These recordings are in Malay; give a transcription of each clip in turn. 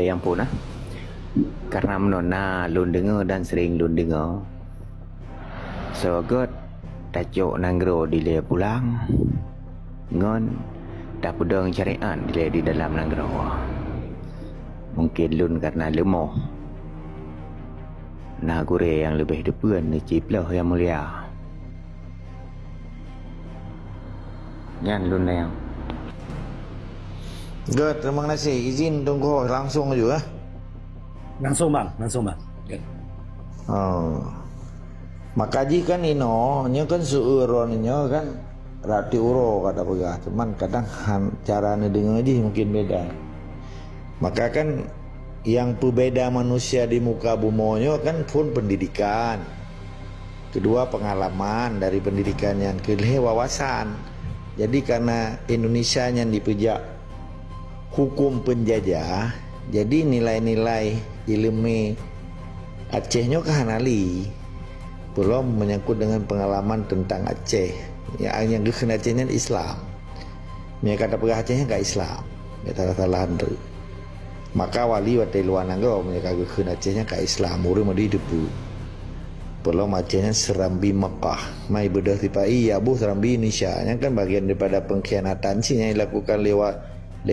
le yang pun karena menona lun dengar dan sering lun dengar. So good tajuk nanggro dile pulang ngon tak pedang syariat dile di dalam nanggro. Mungkin lun karena lemah nah gure yang lebih depan ni ciplah yang mulia nyan lun yang good. Terima kasih, izin tunggu langsung aja Langsung bang. Okay. Oh. Makaji kan ino, nya kan seuronnya kan rati uro kata pegah. Cuman kadang cara dengar aja mungkin beda. Maka kan yang berbeda manusia di muka bumonyo kan pun pendidikan. Kedua pengalaman dari pendidikan yang kedua wawasan. Jadi karena Indonesia yang dipejak hukum penjajah, jadi nilai-nilai ilmu Acehnya kahanali belum menyangkut dengan pengalaman tentang Aceh yang kena Acehnya Islam. Mereka kata pegah Acehnya enggak Islam. Mereka salah tu. Maka wali watai luar nangro mereka kena Acehnya enggak Islam. Murah mudi debu. Belum Acehnya Serambi Mekah. Mai bedah tipai ya bu Serambi Indonesia. Yang kan bagian daripada pengkhianatan sih yang dilakukan lewat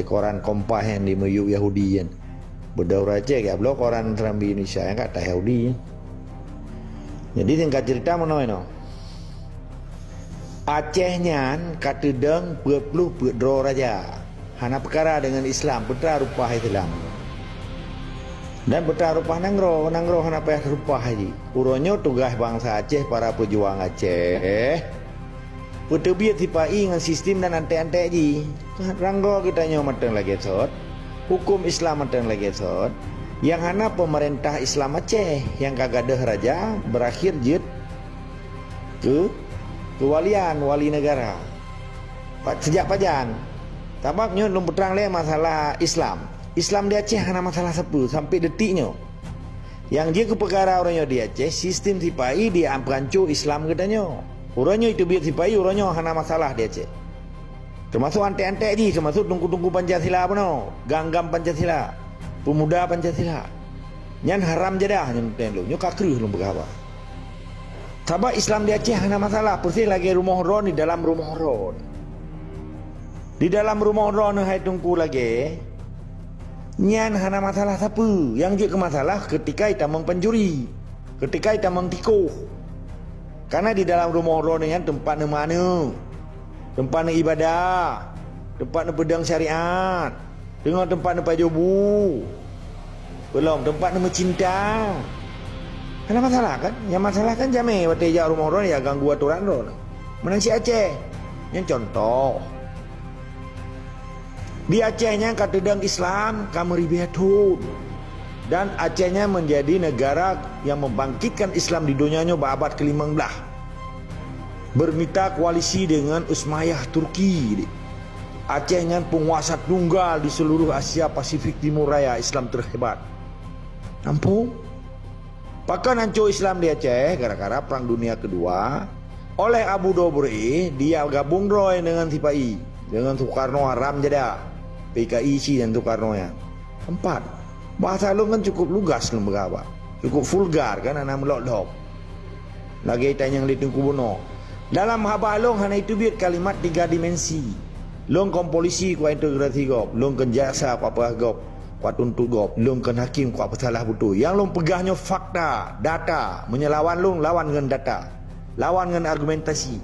koran Kompah yang di Melayu Yahudi kan. Berdaur aja ya blok koran Serambi Indonesia yang kata Yahudi. Jadi tingkat cerita mana ini? Acehnya kata deng perlu berdro raja. Hana perkara dengan Islam betra rupa Islam. Dan betra rupa nangro hana payah rupa haji. Uronyo tugas bangsa Aceh para pejuang Aceh. Pertebiat tipai dengan sistem dan ante-ante ji. Ranggo kita nyomateng lagi sot. Hukum Islam mateng lagi sot. Yang hana pemerintah Islam Aceh yang kagadah raja berakhir jid ke kewalian wali negara. Sejak pajan. Tabaknya belum berterang le masalah Islam. Islam di Aceh hana masalah sepu sampai detiknya. Yang dia ke perkara orangnya di Aceh sistem tipai dia ampancu Islam katanya. Orangnya itu biar tipai orangnya hana masalah di Aceh. Termasuk ante-ante ji, termasuk tunggu-tunggu Pancasila apa no, ganggam Pancasila, pemuda Pancasila. Nyan haram jadah nyan lu, nyo kakruh lu berapa. Sabab Islam di Aceh hana masalah, persis lagi rumah ron di dalam rumah ron. Di dalam rumah ron hai tunggu lagi. Nyan hana masalah sapu, yang juga masalah ketika ita mengpencuri, ketika ita mengtikuh. Karena di dalam rumah ron yang tempat mana? Tempat ibadah, tempat pedang syariat, dengan tempat pajobu, belum tempat mencinta. Ada masalah kan? Yang masalah kan jamai waktu jauh rumah orang ya ganggu aturan orang. Menang si Aceh, yang contoh di Acehnya katedang Islam kameribiatun dan Acehnya menjadi negara yang membangkitkan Islam di dunianya abad ke-15. Bermitra koalisi dengan Umayyah Turki. Aceh dengan penguasa tunggal di seluruh Asia Pasifik Timur Raya Islam terhebat. Nampu? Bahkan hancur Islam di Aceh gara-gara Perang Dunia Kedua oleh Abu Dobri. Dia gabung roy dengan Tipai, dengan Soekarno Haram Jeda, PKI dan Soekarno yang 4. Bahasa lu kan cukup lugas lu berapa? Cukup vulgar kan anak melok-lok. Lagi tanya yang ditunggu bunuh. Dalam habah long hanya itu biar kalimat 3 dimensi. Long kon polisi ku integrasi gop, long kon jaksa ku apa gop, ku tuntut gop, long kon hakim ku apa salah betul. Yang long pegahnya fakta, data, menyelawan long lawan dengan data, lawan dengan argumentasi.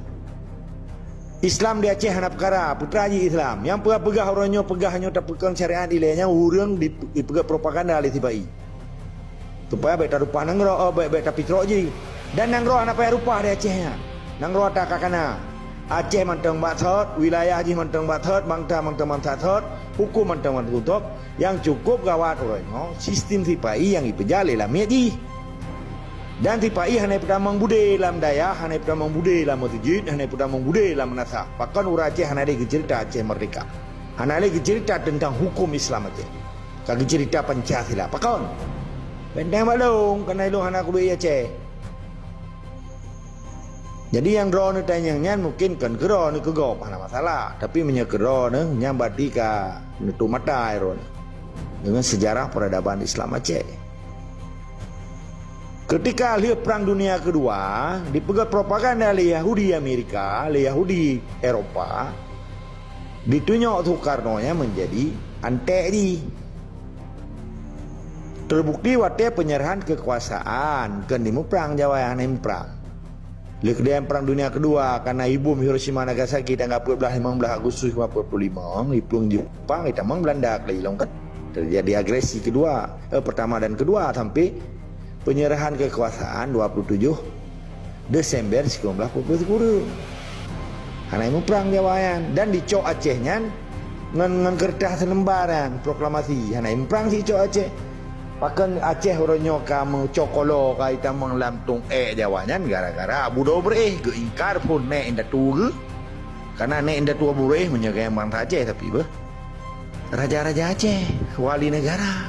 Islam di Aceh hana perkara putra haji Islam. Yang pegah orangnya pegahnya tak pegang syariat ilahnya urang dipegah propaganda oleh tibai. Supaya baik tak rupa nangro, baik tak pitro je. Dan nangro hana payah rupa di Acehnya. Nangro tak kakana Aceh mantang bathot, wilayah haji mantang bathot, bangsa mantang bathot, hukum mantang tutup. Yang cukup gawat orangnya sistem tipai yang ipejali lah miaji. Dan tipai hanya pertama mengbude dalam daya, hanya pertama mengbude dalam masjid, hanya pertama mengbude dalam menasa. Bahkan urang Aceh hanya ada cerita Aceh merdeka. Hanya ada cerita tentang hukum Islam Aceh. Kaki cerita Pancasila. Pakon. Benteng balung kena ilung hanya kudu Aceh. Jadi yang draw ni tanyanya mungkin kan kero ni kegop mana masalah. Tapi menye kero ni nyambati ka nutu mata ron. dengan sejarah peradaban Islam Aceh. Ketika akhir Perang Dunia Kedua, dipegang propaganda oleh Yahudi Amerika, oleh Yahudi Eropa, ditunjuk Soekarno-nya menjadi anti. Terbukti waktu penyerahan kekuasaan ke nimu perang Jawa yang perang. Lekdian Perang Dunia Kedua karena ibu Hiroshima Nagasaki tanggal 15 Agustus 1945 dipulung Jepang kita mang Belanda kelilong kan. Terjadi agresi kedua, pertama dan kedua sampai penyerahan kekuasaan 27 Desember 1940. Karena ibu perang Jawa dan dicok Acehnya ngan kertas lembaran proklamasi. Karena ibu perang si cok Aceh. Pakan Aceh orangnya kamu cokolo kaita menglantung Jawanya gara-gara Abu Dobre ke ingkar pun nek indah tua karena nek indah tua bureh menjaga yang bangsa Aceh tapi raja-raja Aceh wali negara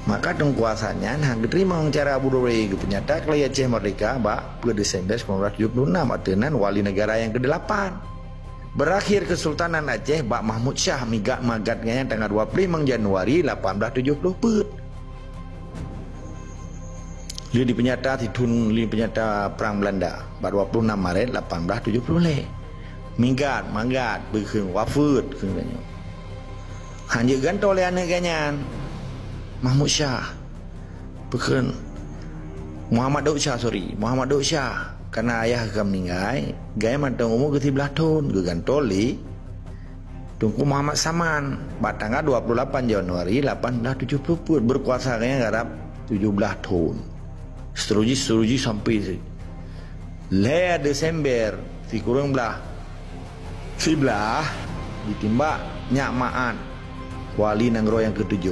maka tengkuasanya nah diterima cara Abu Dobre ke penyata kalau Aceh merdeka pada Desember 1976 artinya wali negara yang ke-8 berakhir Kesultanan Aceh Bak Mahmud Shah migat magatnya tanggal 25 Januari 1870. Dia dipenyata ditun li penyata perang Belanda pada 26 Maret 1870. Migat magat berkeun wafat keunnya. Hanya ganto oleh anaknya Mahmud Shah. Berkeun Muhammad Daud Shah karena ayah akan meninggal gaya matang umur ke 13 tahun gegantoli Tunku Muhammad Saman tanggal 28 Januari 1870 berkuasa kayaknya garap 17 tahun seteruji sampai lea Desember si kurang belah ditimbak nyamaan wali Nanggro yang ke-7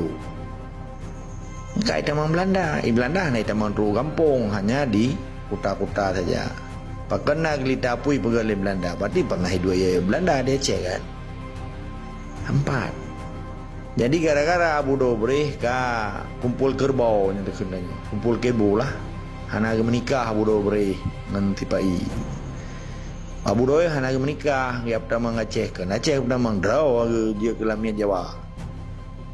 kayak teman Belanda naik teman ru kampung hanya di kota-kota saja. Pakena gelita pui pegali Belanda. Berarti pernah hidup ya Belanda dia cek kan. 4. Jadi gara-gara Abu Dobre ka kumpul kerbau nya terkenanya. Kumpul kebo lah. Hana menikah Abu Dobre ngan tipai. Abu Dobre hana menikah dia pertama ngaceh kan. Aceh pertama ndraw dia ke Lamia Jawa.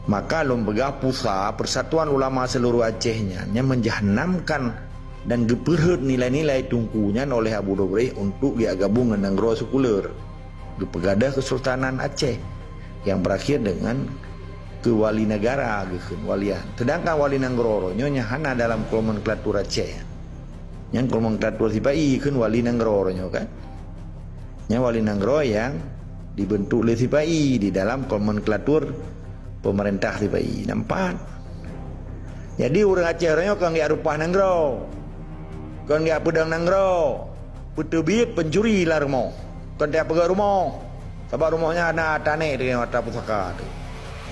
Maka lembaga pusat Persatuan Ulama seluruh Acehnya nya menjahanamkan dan geperhut nilai-nilai tungkunya oleh Abu Dobre untuk dia gabung dengan Nanggro sekuler di Pegadah Kesultanan Aceh yang berakhir dengan kewali negara walian. Sedangkan wali Nanggro nyonya hana dalam nomenklatur Aceh. Yang nomenklatur Sipai kan wali Nanggro kan. Nya wali Nanggro yang dibentuk oleh Sipai di dalam nomenklatur pemerintah Sipai. Nampak? Jadi orang Aceh orangnya kan dia rupa Nanggro. Kan dia pedang Nanggro. Petebit pencuri lah rumah. Kan dia pegang rumah. Sebab rumahnya ada tanah dengan mata pusaka tu.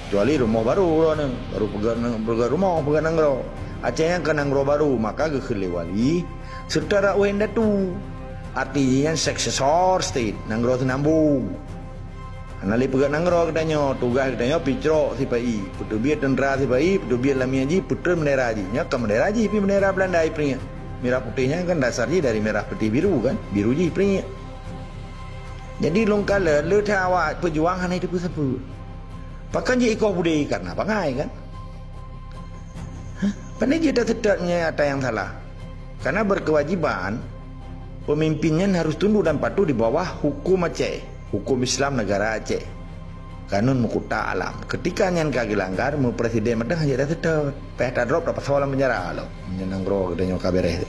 Kecuali rumah baru orang baru pegang rumah pegang Nanggro. Acehnya kan Nanggro baru maka kekele wali serta rakyat datu. Artinya successor state Nanggro senambung. Anali pegang Nanggro katanya tugas katanya picro Sipai. Petebit tentera Sipai, petebit Lamiaji, putra bendera Haji. Nya ke bendera Haji, bendera Belanda ipringnya. Merah putihnya kan dasarnya dari merah putih biru kan, biru je ipringnya. Jadi longkala le awak perjuangan itu tersebut. Pakan je ikut budaya karena pangai kan. Pandai je tak sedapnya ada yang salah. Karena berkewajiban pemimpinnya harus tunduk dan patuh di bawah hukum Aceh, hukum Islam negara Aceh. Kanun mukuta alam. Ketika nyan kaki langgar, mu presiden medang hanya ada sedap. Pehta drop dapat soalan penjara lo. Nyananggro katanya kabareh.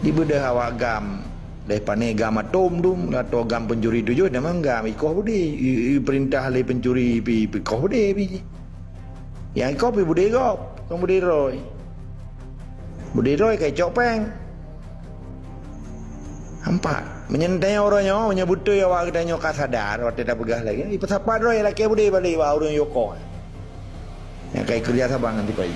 Di bedah awak gam. Lepane gam atom dum atau gam pencuri tujuh memang gam ikoh budi perintah le pencuri pi ikoh budi pi. Yang ikoh pi budi gop, kong budi roy. Budi roy kayak copeng. 4. Menyentai orangnya menyebut tu ya awak katanya kasadar waktu dah pegah lagi. Pesapa roy laki budi balik wa urang yoko. Yang kayak kerja sabang nanti pai.